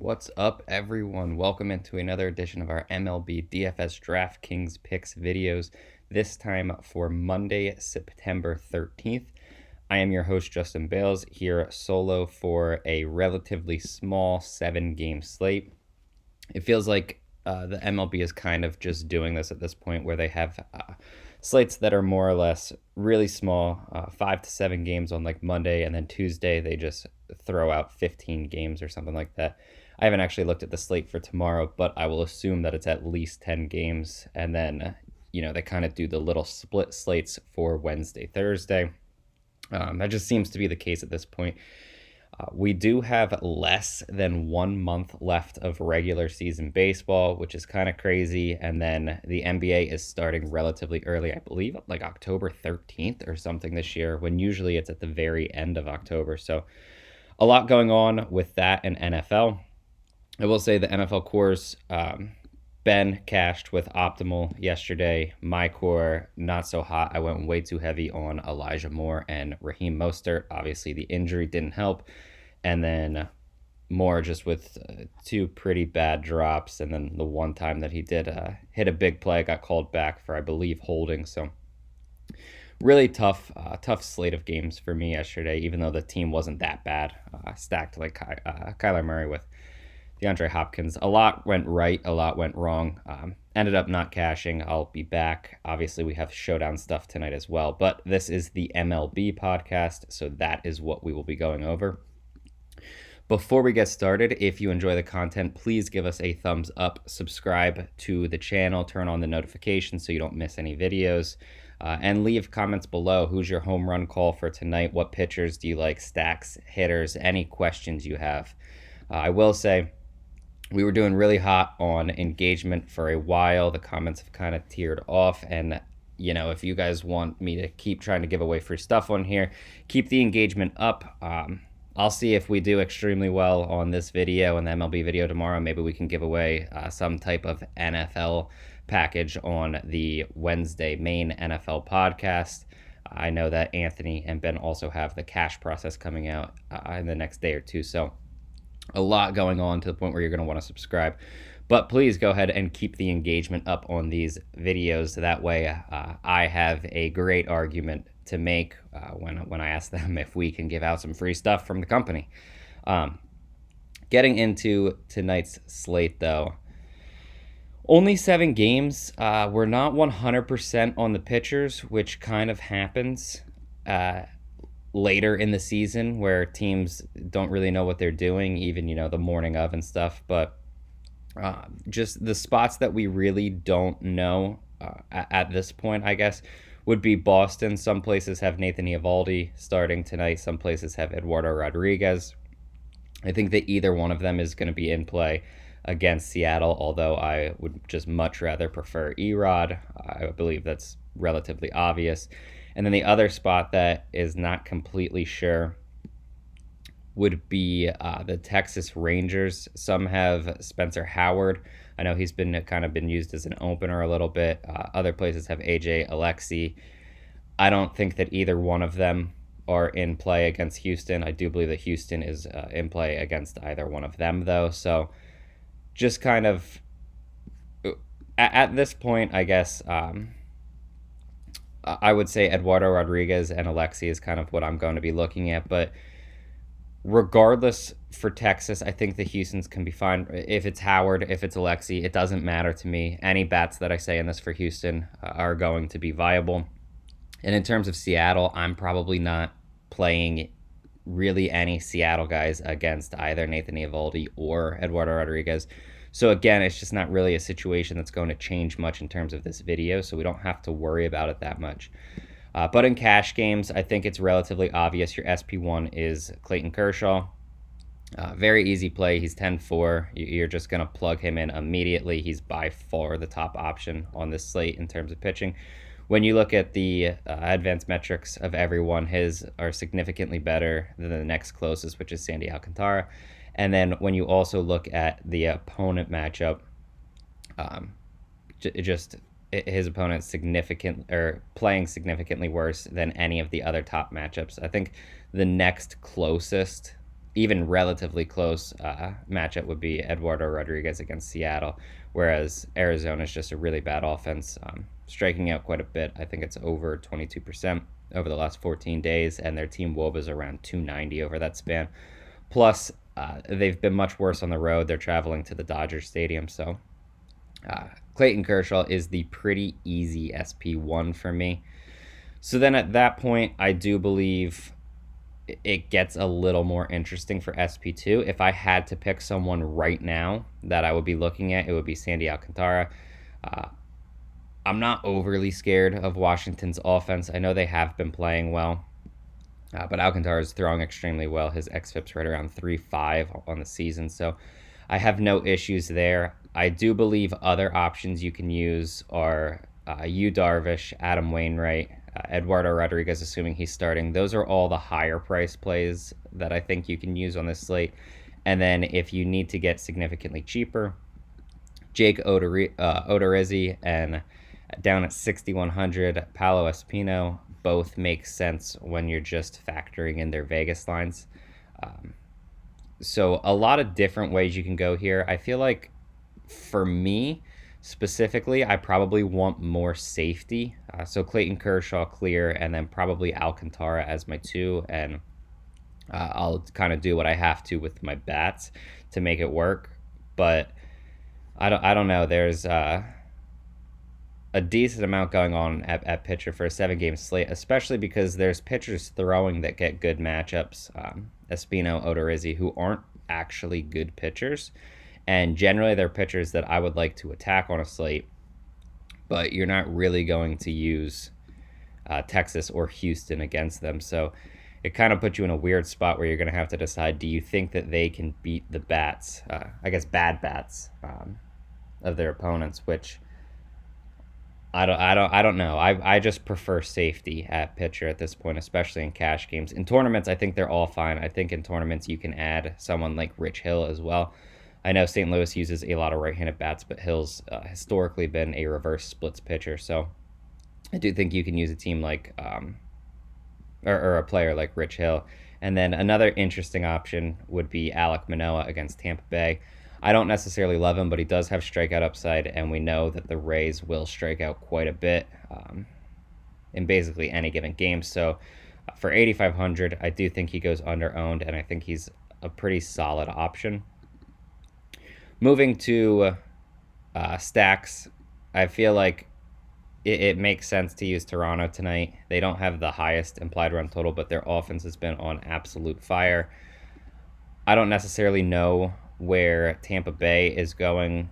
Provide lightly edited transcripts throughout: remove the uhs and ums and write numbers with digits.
What's up, everyone? Welcome into another edition of our MLB DFS DraftKings Picks videos, this time for Monday, September 13th. I am your host, Justin Bales, here solo for a relatively small 7-game slate. It feels like the MLB is kind of just doing this at this point where they have slates that are more or less really small, 5 to 7 games on like Monday, and then Tuesday they just throw out 15 games or something like that. I haven't actually looked at the slate for tomorrow, but I will assume that it's at least 10 games. And then, they kind of do the little split slates for Wednesday, Thursday. That just seems to be the case at this point. We do have less than 1 month left of regular season baseball, which is kind of crazy. And then the NBA is starting relatively early, I believe, like October 13th or something this year, when usually it's at the very end of October. So a lot going on with that and NFL. I will say the NFL cores, Ben cashed with Optimal yesterday. My core, not so hot. I went way too heavy on Elijah Moore and Raheem Mostert. Obviously, the injury didn't help. And then Moore just with two pretty bad drops. And then the one time that he did hit a big play, got called back for, I believe, holding. So really tough slate of games for me yesterday, even though the team wasn't that bad. Stacked like Kyler Murray with DeAndre Hopkins. A lot went right, a lot went wrong. Ended up not cashing. I'll be back. Obviously, we have showdown stuff tonight as well, but this is the MLB podcast, so that is what we will be going over. Before we get started, if you enjoy the content, please give us a thumbs up, subscribe to the channel, turn on the notifications so you don't miss any videos, and leave comments below. Who's your home run call for tonight? What pitchers do you like? Stacks, hitters, any questions you have. I will say, we were doing really hot on engagement for a while. The comments have kind of tiered off. And, if you guys want me to keep trying to give away free stuff on here, keep the engagement up. I'll see if we do extremely well on this video and the MLB video tomorrow. Maybe we can give away some type of NFL package on the Wednesday main NFL podcast. I know that Anthony and Ben also have the cash process coming out in the next day or two. So a lot going on to the point where you're going to want to subscribe. But please go ahead and keep the engagement up on these videos. That way I have a great argument to make when I ask them if we can give out some free stuff from the company. Getting into tonight's slate, though. Only 7 games. We're not 100% on the pitchers, which kind of happens later in the season where teams don't really know what they're doing, even, the morning of and stuff. But just the spots that we really don't know at this point, I guess, would be Boston. Some places have Nathan Eovaldi starting tonight. Some places have Eduardo Rodriguez. I think that either one of them is going to be in play against Seattle, although I would just much rather prefer Erod. I believe that's relatively obvious. And then the other spot that is not completely sure would be the Texas Rangers. Some have Spencer Howard. I know he's been used as an opener a little bit. Other places have AJ Alexy. I don't think that either one of them are in play against Houston. I do believe that Houston is in play against either one of them, though. So just kind of at this point, I guess, I would say Eduardo Rodriguez and Alexy is kind of what I'm going to be looking at. But regardless, for Texas, I think the Houstons can be fine. If it's Howard, if it's Alexy, it doesn't matter to me. Any bats that I say in this for Houston are going to be viable. And in terms of Seattle, I'm probably not playing really any Seattle guys against either Nathan Eovaldi or Eduardo Rodriguez. So again, it's just not really a situation that's going to change much in terms of this video, so we don't have to worry about it that much. But in cash games, I think it's relatively obvious. Your SP1 is Clayton Kershaw. Very easy play. He's 10-4. You're just going to plug him in immediately. He's by far the top option on this slate in terms of pitching. When you look at the advanced metrics of everyone, his are significantly better than the next closest, which is Sandy Alcantara. And then when you also look at the opponent matchup, his opponent's playing significantly worse than any of the other top matchups. I think the next closest even relatively close matchup would be Eduardo Rodriguez against Seattle, whereas Arizona is just a really bad offense, striking out quite a bit. I think it's over 22% over the last 14 days, and their team WOBA is around 290 over that span. Plus, they've been much worse on the road. They're traveling to the Dodgers Stadium, so Clayton Kershaw is the pretty easy SP1 for me. So then at that point, I do believe it gets a little more interesting for SP2. If I had to pick someone right now that I would be looking at, it would be Sandy Alcantara. I'm not overly scared of Washington's offense. I know they have been playing well, but Alcantara is throwing extremely well. His xFIP's right around 3.5 on the season, so I have no issues there. I do believe other options you can use are Yu Darvish, Adam Wainwright, Eduardo Rodriguez, assuming he's starting. Those are all the higher price plays that I think you can use on this slate. And then if you need to get significantly cheaper, Jake Odorizzi and down at 6,100, Paolo Espino, both make sense when you're just factoring in their Vegas lines. So a lot of different ways you can go here. I feel like for me, specifically, I probably want more safety. So Clayton Kershaw clear, and then probably Alcantara as my 2. And I'll kind of do what I have to with my bats to make it work. But I don't know. There's a decent amount going on at pitcher for a 7-game slate, especially because there's pitchers throwing that get good matchups. Espino, Odorizzi, who aren't actually good pitchers. And generally, they're pitchers that I would like to attack on a slate, but you're not really going to use Texas or Houston against them. So it kind of puts you in a weird spot where you're going to have to decide, do you think that they can beat the bats, bad bats of their opponents, which I don't know. I just prefer safety at pitcher at this point, especially in cash games. In tournaments, I think they're all fine. I think in tournaments you can add someone like Rich Hill as well. I know St. Louis uses a lot of right-handed bats, but Hill's historically been a reverse splits pitcher. So I do think you can use a team like, or a player like Rich Hill. And then another interesting option would be Alek Manoah against Tampa Bay. I don't necessarily love him, but he does have strikeout upside, and we know that the Rays will strike out quite a bit in basically any given game. So for 8,500, I do think he goes under-owned, and I think he's a pretty solid option. Moving to stacks, I feel like it makes sense to use Toronto tonight. They don't have the highest implied run total, but their offense has been on absolute fire. I don't necessarily know where Tampa Bay is going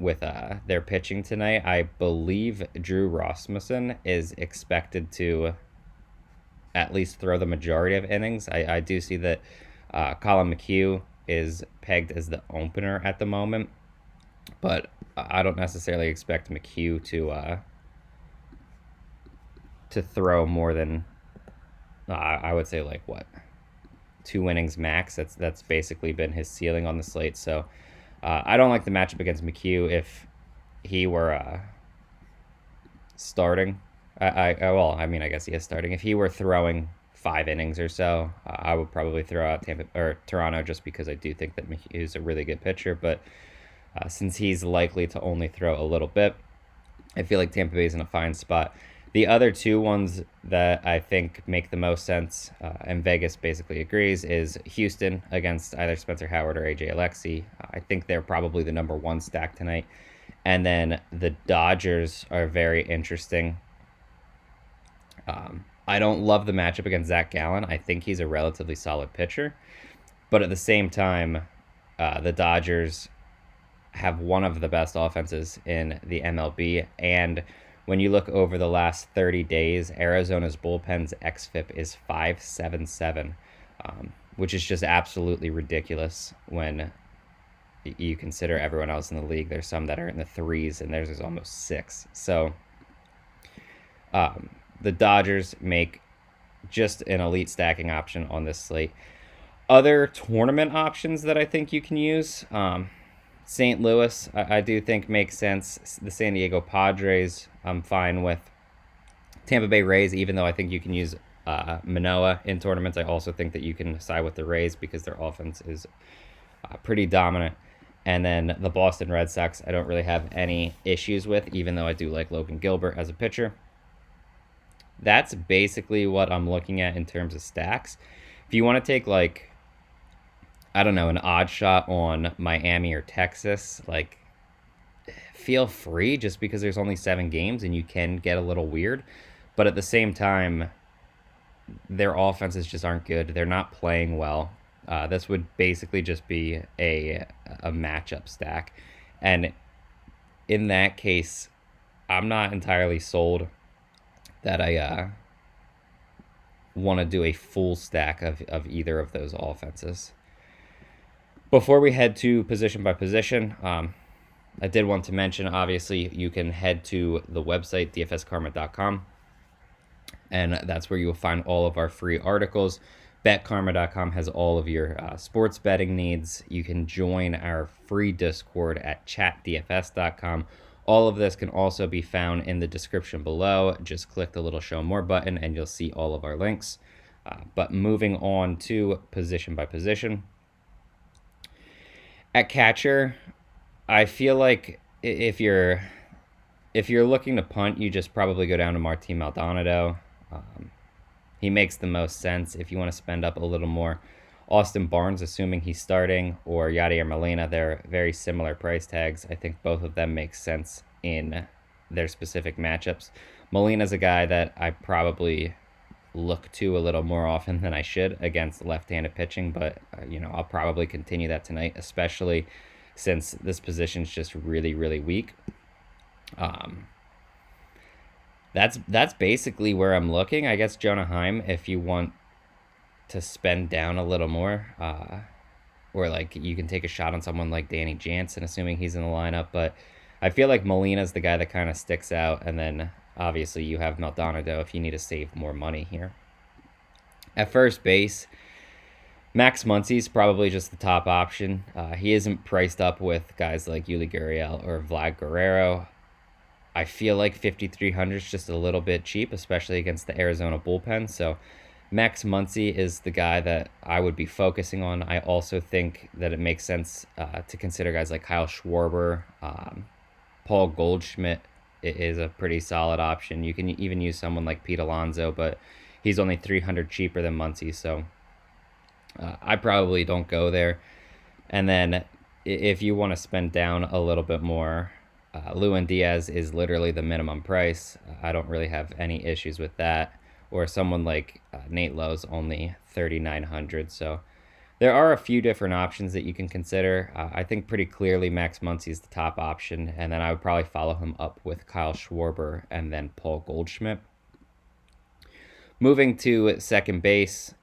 with their pitching tonight. I believe Drew Rasmussen is expected to at least throw the majority of innings. I do see that Colin McHugh is pegged as the opener at the moment, but I don't necessarily expect McHugh to throw more than I would say like 2 innings max. That's basically been his ceiling on the slate. So I don't like the matchup against McHugh if he were starting. I guess he is starting. If he were throwing 5 innings or so, I would probably throw out Toronto, just because I do think that McHugh is a really good pitcher. But since he's likely to only throw a little bit, I feel like Tampa Bay is in a fine spot. The other 2 ones that I think make the most sense, and Vegas basically agrees, is Houston against either Spencer Howard or AJ Alexy. I think they're probably the number 1 stack tonight. And then the Dodgers are very interesting. I don't love the matchup against Zach Gallen. I think he's a relatively solid pitcher. But at the same time, the Dodgers have one of the best offenses in the MLB. And when you look over the last 30 days, Arizona's bullpen's xFIP is 5.77, which is just absolutely ridiculous when you consider everyone else in the league. There's some that are in the 3s, and theirs is almost 6. So the Dodgers make just an elite stacking option on this slate. Other tournament options that I think you can use, St. Louis, I do think makes sense. The San Diego Padres, I'm fine with. Tampa Bay Rays, even though I think you can use Manoah in tournaments. I also think that you can side with the Rays because their offense is pretty dominant. And then the Boston Red Sox, I don't really have any issues with, even though I do like Logan Gilbert as a pitcher. That's basically what I'm looking at in terms of stacks. If you want to take like, I don't know, an odd shot on Miami or Texas, like, feel free, just because there's only 7 games and you can get a little weird. But at the same time, their offenses just aren't good. They're not playing well. This would basically just be a matchup stack. And in that case, I'm not entirely sold that I want to do a full stack of either of those offenses. Before we head to position by position, I did want to mention, obviously, you can head to the website, dfskarma.com, and that's where you will find all of our free articles. betkarma.com has all of your sports betting needs. You can join our free Discord at chatdfs.com. All of this can also be found in the description below. Just click the little show more button and you'll see all of our links. But moving on to position by position. At catcher, I feel like if you're looking to punt, you just probably go down to Martin Maldonado. He makes the most sense. If you want to spend up a little more, Austin Barnes, assuming he's starting, or Yadier Molina, they're very similar price tags. I think both of them make sense in their specific matchups. Molina's a guy that I probably look to a little more often than I should against left-handed pitching, but I'll probably continue that tonight, especially since this position's just really, really weak. That's basically where I'm looking. I guess Jonah Heim, if you want to spend down a little more, or like you can take a shot on someone like Danny Jansen, assuming he's in the lineup. But I feel like Molina's the guy that kind of sticks out, and then obviously you have Maldonado if you need to save more money here. At first base, Max Muncy's probably just the top option. He isn't priced up with guys like Yuli Gurriel or Vlad Guerrero. I feel like 5,300 is just a little bit cheap, especially against the Arizona bullpen. So Max Muncy is the guy that I would be focusing on. I also think that it makes sense to consider guys like Kyle Schwarber. Paul Goldschmidt is a pretty solid option. You can even use someone like Pete Alonso, but he's only 300 cheaper than Muncy, so I probably don't go there. And then if you want to spend down a little bit more, Lewin Diaz is literally the minimum price. I don't really have any issues with that. Or someone like Nate Lowe's only 3,900. So there are a few different options that you can consider. I think pretty clearly Max Muncy is the top option, and then I would probably follow him up with Kyle Schwarber and then Paul Goldschmidt. Moving to second base,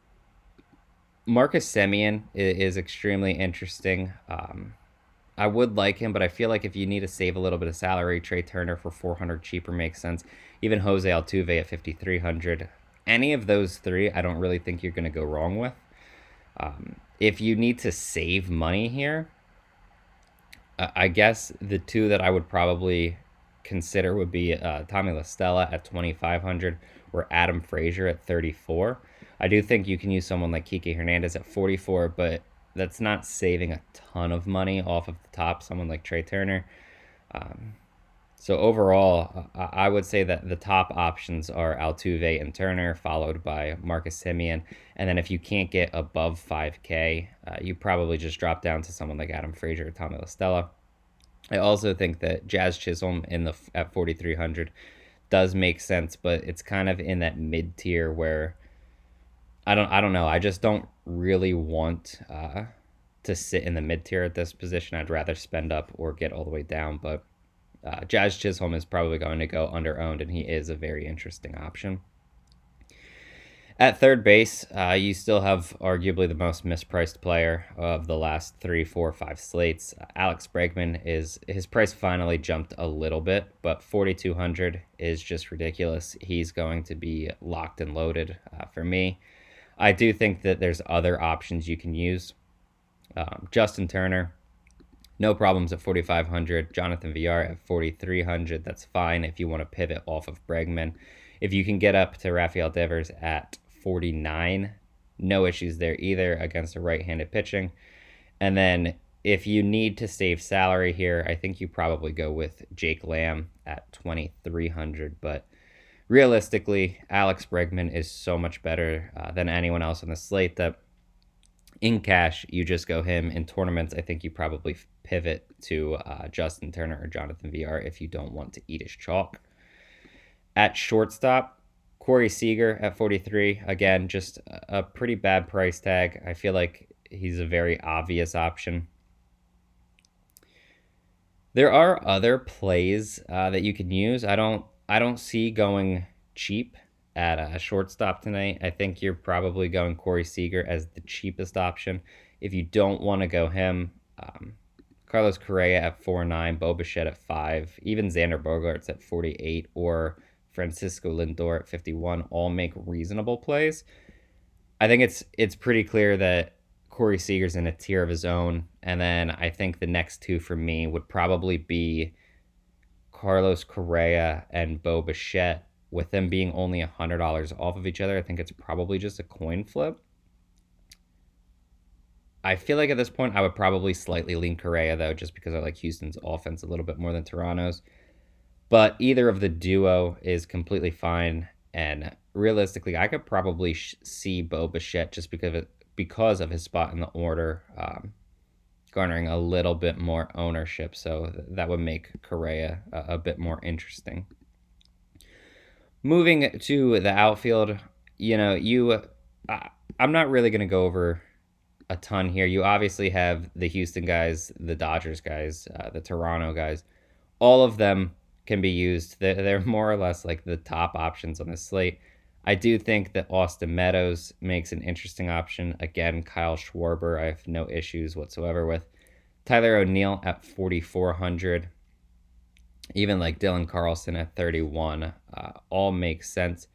Marcus Simeon is extremely interesting. I would like him, but I feel like if you need to save a little bit of salary, Trey Turner for 400 cheaper makes sense. Even Jose Altuve at 5,300. Any of those three, I don't really think you're going to go wrong with. If you need to save money here, I guess the two that I would probably consider would be Tommy La Stella at 2,500 or Adam Frazier at 34. I do think you can use someone like Kike Hernandez at 44, but that's not saving a ton of money off of the top, someone like Trey Turner. So overall, I would say that the top options are Altuve and Turner, followed by Marcus Simeon. And then if you can't get above 5K, you probably just drop down to someone like Adam Frazier or Tommy La Stella. I also think that Jazz Chisholm at 4,300 does make sense, but it's kind of in that mid tier where I don't know. I just don't really want to sit in the mid tier at this position. I'd rather spend up or get all the way down, but Jazz Chisholm is probably going to go under owned, and he is a very interesting option. At third base, you still have arguably the most mispriced player of the last 3, 4, 5 slates. Alex Bregman his price finally jumped a little bit, but 4,200 is just ridiculous. He's going to be locked and loaded for me. I do think that there's other options you can use. Justin Turner, no problems at 4,500. Jonathan Villar at 4,300. That's fine if you want to pivot off of Bregman. If you can get up to Rafael Devers at 49. No issues there either against a right-handed pitching. And then if you need to save salary here, I think you probably go with Jake Lamb at 2,300. But realistically, Alex Bregman is so much better than anyone else on the slate that in cash, you just go him. In tournaments, I think you probably pivot to Justin Turner or Jonathan VR if you don't want to eat his chalk. At shortstop, Corey Seager at 43. Again, just a pretty bad price tag. I feel like he's a very obvious option. There are other plays that you can use. I don't see going cheap at a shortstop tonight. I think you're probably going Corey Seager as the cheapest option. If you don't want to go him, Carlos Correa at 4.9, Bo Bichette at 5, even Xander Bogaerts at 48, or Francisco Lindor at 51, all make reasonable plays. I think it's pretty clear that Corey Seager's in a tier of his own, and then I think the next two for me would probably be Carlos Correa and Bo Bichette. With them being only $100 off of each other, I think it's probably just a coin flip. I feel like at this point I would probably slightly lean Correa, though, just because I like Houston's offense a little bit more than Toronto's. But either of the duo is completely fine. And realistically, I could probably see Bo Bichette just because of his spot in the order, garnering a little bit more ownership. So that would make Correa a bit more interesting. Moving to the outfield, I'm not really going to go over a ton here. You obviously have the Houston guys, the Dodgers guys, the Toronto guys. All of them can be used. They're more or less like the top options on the slate. I do think that Austin Meadows makes an interesting option. Again, Kyle Schwarber, I have no issues whatsoever with. Tyler O'Neill at 4,400. Even like Dylan Carlson at 31, all makes sense.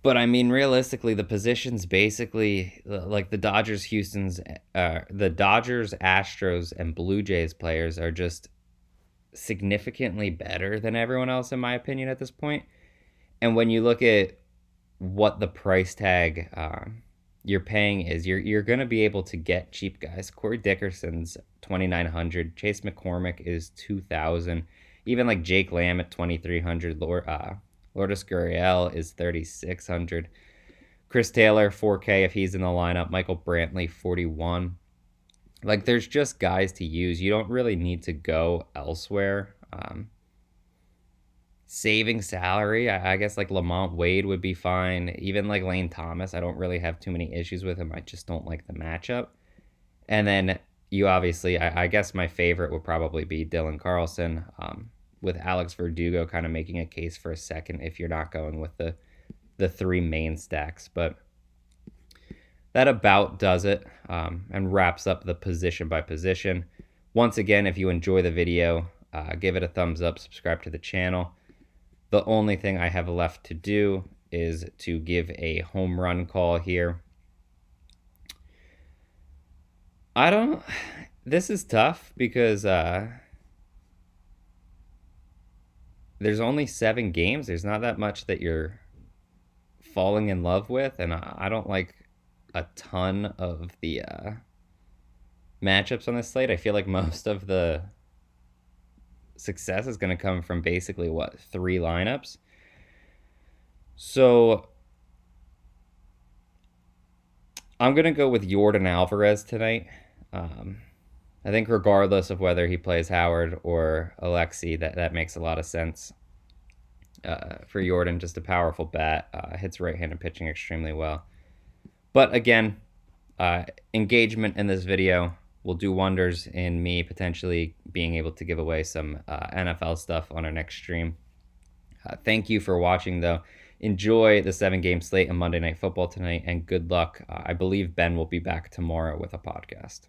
But I mean, realistically, the positions basically like the Dodgers, Astros, and Blue Jays players are just significantly better than everyone else, in my opinion, at this point. And when you look at what the price tag you're paying is, you're going to be able to get cheap guys. Corey Dickerson's 2,900. Chase McCormick is 2,000. Even like Jake Lamb at 2,300. Lourdes Gurriel is 3,600. Chris Taylor 4K if he's in the lineup. Michael Brantley 41. Like there's just guys to use. You don't really need to go elsewhere. Saving salary, I guess like Lamont Wade would be fine. Even like Lane Thomas, I don't really have too many issues with him. I just don't like the matchup. And then you obviously, I guess my favorite would probably be Dylan Carlson, with Alex Verdugo kind of making a case for a second if you're not going with the three main stacks. But that about does it and wraps up the position by position. Once again, if you enjoy the video, give it a thumbs up, subscribe to the channel. The only thing I have left to do is to give a home run call here. This is tough because there's only 7 games. There's not that much that you're falling in love with, and I don't like a ton of the matchups on this slate. I feel like most of the success is going to come from basically 3 lineups. So I'm going to go with Yordan Alvarez tonight. I think regardless of whether he plays Howard or Alexi, that makes a lot of sense. For Yordan, just a powerful bat, hits right-handed pitching extremely well. But again, engagement in this video will do wonders in me potentially being able to give away some NFL stuff on our next stream. Thank you for watching, though. Enjoy the 7-game slate and Monday Night Football tonight, and good luck. I believe Ben will be back tomorrow with a podcast.